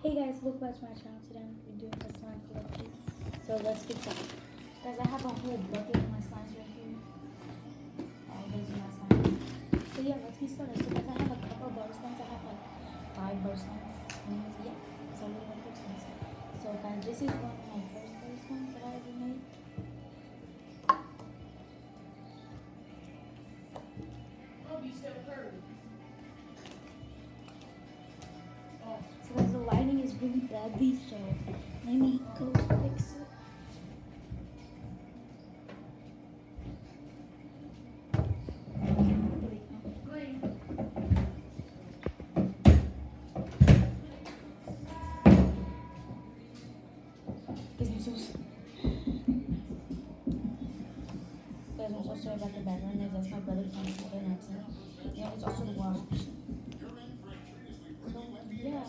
Hey guys, welcome back to my channel. Today I'm going to be doing a slime collection. So let's get started. Guys, I have a whole bucket of my slimes right here. All those are my slimes. So yeah, let's get started. So guys, I have a couple of butter slimes. I have like 5 butter slimes. And yeah, so we're going to put slimes. So guys, this is one of my first butter slimes that I ever made. So guys, the lighting is really bad, so let me go fix it. Guys, I'm so sorry about the background noise. That's my brother playing an accident. Yeah, it's also the wash machine. So, yeah.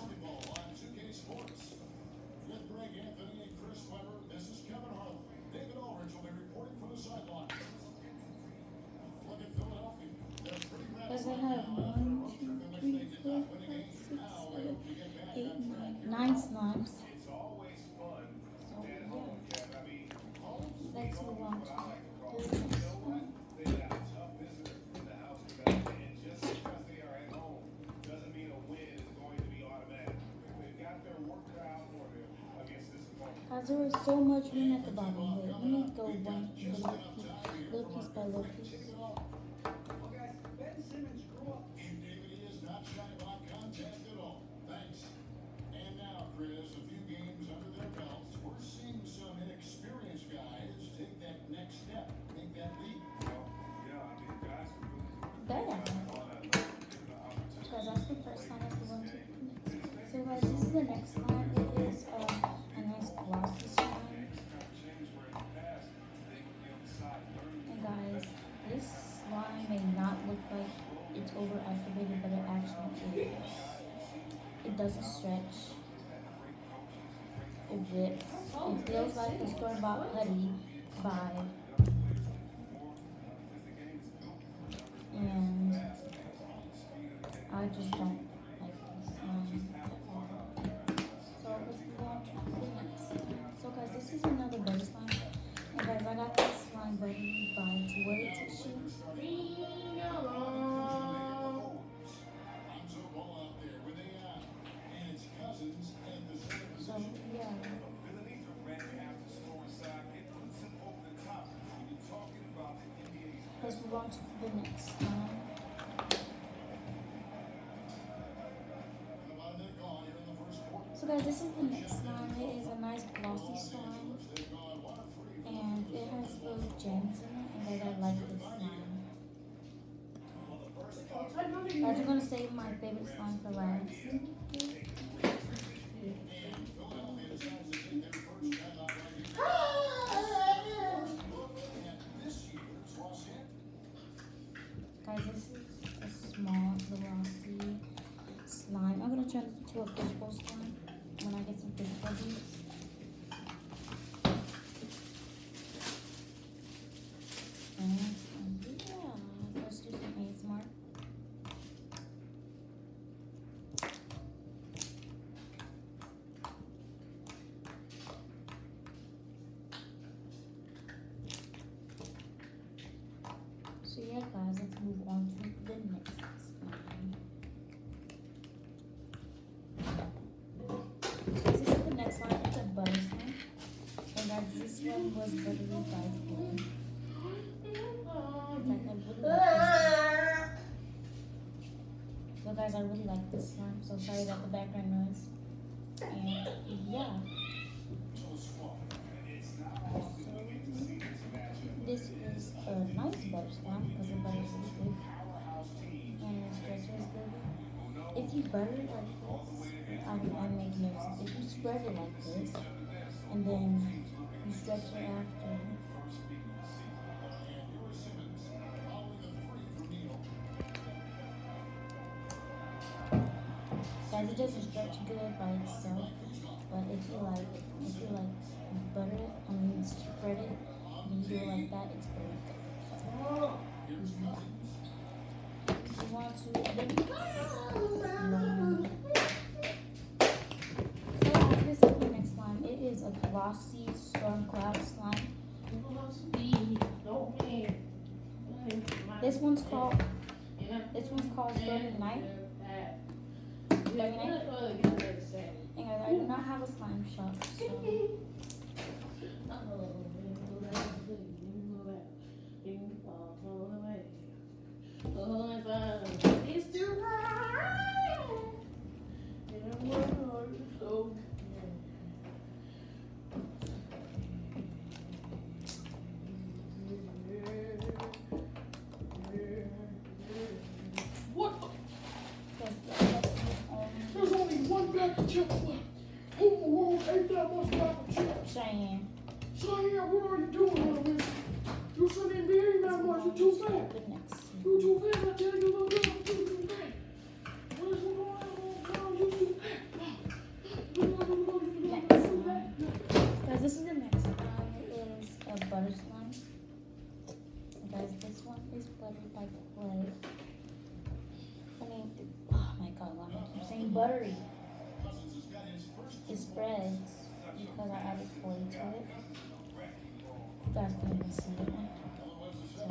Guys, I have 1, 2, 3, 4, 5, 6, 7, 8, 9 slimes. So, yeah. Let's move on to the next one. Guys, there is so much room at the bottom. Wait, let me go one little piece by little piece. Damn. Guys, that's the first slime. Let's move on to the next one. So guys, this is the next slime. It is a nice glossy slime. And guys, this slime may not look like it's overactivated, but it actually is. It doesn't stretch. It rips. It feels like the store-bought putty vibe. And I just don't like this slime at all. So let's move on to the next slime. So guys, this is another butter slime. And guys, I got this slime buddy by Toilet Tissue. So yeah. Let's move on to the next slime. So guys, this is the next slime. It is a nice glossy slime. And it has little gems in it. And guys, I like this slime. Guys, I'm going to save my favorite slime for last. Guys, this is a small glossy slime. I'm going to turn this into a fishbowl slime when I get some fish buggies. And yeah, let's do some ASMR. So yeah guys, let's move on to the next slime. So this is the next slime. It's a butter slime. And guys, this one was buttery by Flo. So guys, I really like this slime. So sorry about the background noise. And yeah. This is a nice butter slime because the butter is really good and the stretch is good. If you butter it like this, I'm making it. If you spread it like this and then you stretch it after, guys, it doesn't stretch good by itself. But if you like butter it, spread it. You do it like that, it's very good. So, you want to Frosty Storm Cloud Slime. This one's called Stormy Night. Stormy Night. And guys, I do not have a slime shop, so it's still right. What? There's only one bag of chips left. Who in the world ate that much bag of chips? Cheyenne. Cheyenne, what are you doing, honey? You shouldn't be eating that much. You're too fat. The next. You're too fat. I tell you, little girl, you're too fat. What is going on, little girl? You're too fat. Next slime. Guys, this is the next slime. It is a butter slime. Guys, this one is buttered by clay. Oh my god, why do I keep saying buttery? It spreads because I added clay to it. You guys can even see it. So,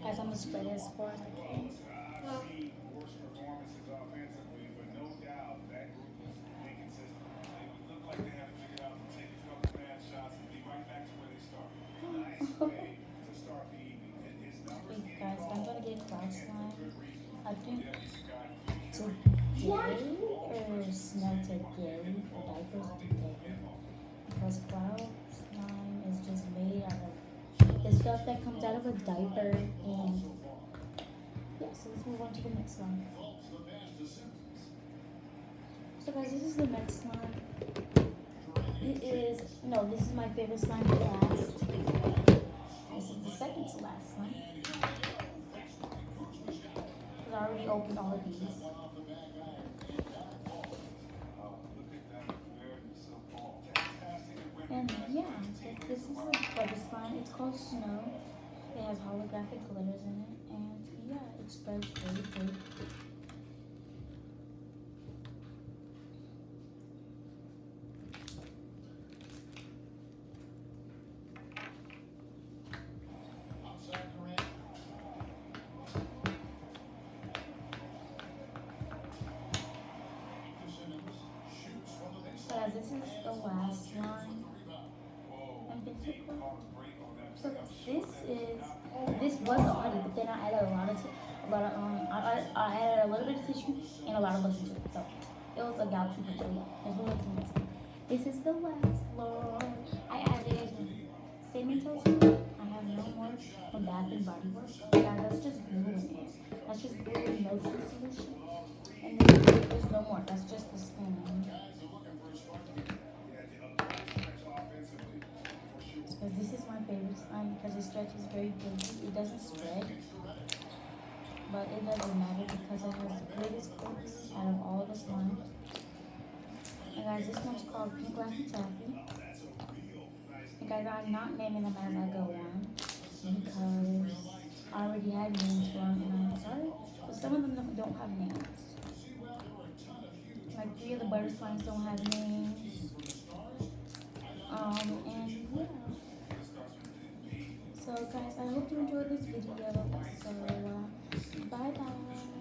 guys, I'm gonna spread it as far as I can. Guys, I'm gonna get cloud slime. I think today or snow today, or diapers today. Because cloud slime is just made out of the stuff that comes out of a diaper. And yeah, so let's move on to the next one. So guys, this is the next slime. This is my favorite slime to last. This is the second to last slime. Because I already opened all of these. And yeah, this is a butter slime. It's called Snow. It has holographic glitters in it. And yeah, it spreads really good. So this is the last one. So this was already, but then I added I added a little bit of tissue and a lot of lotion to it. So it was a galaxy picture. Yeah, let's move on to the next one. This is the last floor. I added cinnamon toast to it. I have no more from Bath and Body Works. Yeah, that's just glue in it. That's just glue and motion solution. And then there's no more. That's just the skin. Because this is my favorite slime because it stretches very good. It doesn't spread, but it doesn't matter because it has the greatest coats out of all the slimes. And guys, this one's called Pink Laffy Taffy. And guys, I'm not naming them as I go on because I already had names for them, and I'm sorry, but some of them don't have names. Like 3 of the butter slimes don't have names. And yeah. So guys, I hope you enjoyed this video. So bye bye.